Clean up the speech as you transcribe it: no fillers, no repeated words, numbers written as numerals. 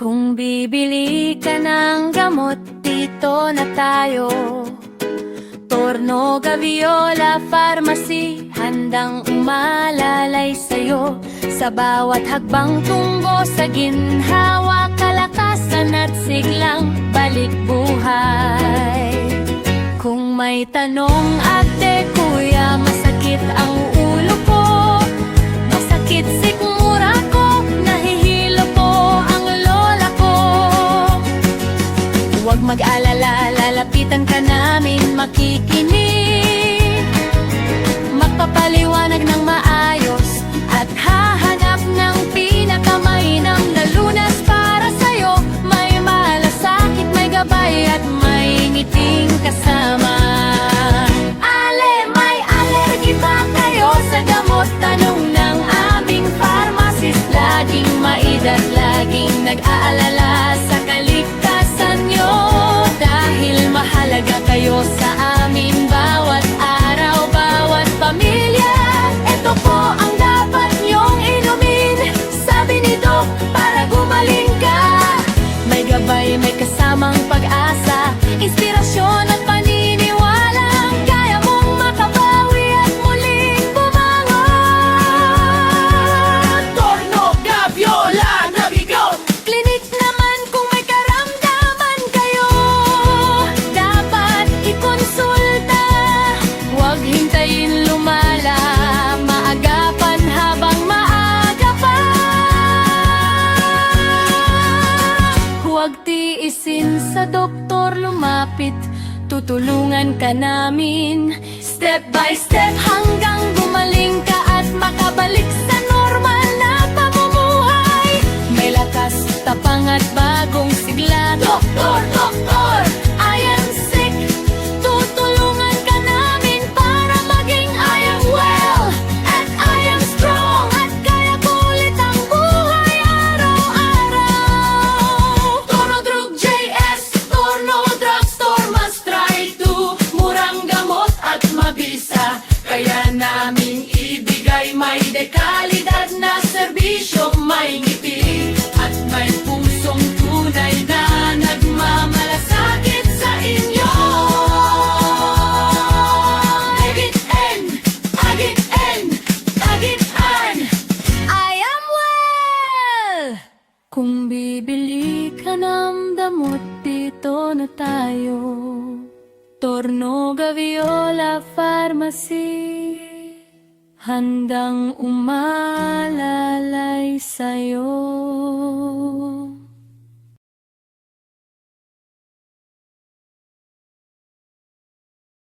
Kung bibili ka ng gamot, dito na tayo. Torno, Gaviola Pharmacy, handang umalalay sa'yo. Sa bawat hagbang tungo, sa ginhawa, kalakasan at siglang balik buhay. Kung may tanong, ate, kuya, masakit ang ulo ko, masakit sikmura ko, nahihilo po ang lola ko. Huwag mag-alala, lalapitan ka namin, makikinig, magpapaliwanag ng maayos, at hahanap ng pinakamainam na lunas para sa'yo. May malasakit, may gabay at may ngiting kasama. Ale, may allergy ba kayo sa gamot? Tanong ng aming pharmacist. Laging maidad, laging nag-aalala sa kaligtasan nyo. Dahil mahalaga kayo sa amin, bawat araw, bawat pamilya. Ito po ang dapat nyong inumin, sabi ni Doc, para gumaling ka. May gabay, may kasamang pag-asa, inspirasyon at paniniwalang kaya mong makabawi at muling bumangon. Torno, Gaviola, Navigo. Klinik naman kung may karamdaman kayo, dapat ikonsulta. Huwag hintayin lumala, maagapan habang maaga pa. Huwag tiisin sa doktor, lumapit, tutulungan ka namin. Step by step hanggang gumaling ka at makabalik sa normal na pamumuhay. May lakas, tapang at bagong sigla. Doktor, doktor, I am sick. Tutulungan ka namin para maging I am well at I am strong. At kaya ko ulit ang buhay araw-araw. Torno Drug JS, Torno Drugstore, must try to. Murang gamot at mabisa, kaya naming ibigay. May dekalidad na serbisyo, may ngiti at may pusong tunay na nagmamalasakit sa inyo. Agit-en, agit-en, agit-an. I am well! Kung bibili ka ng damot, dito na tayo. Torno, Gaviola Pharmacy, handang umalalay sa'yo.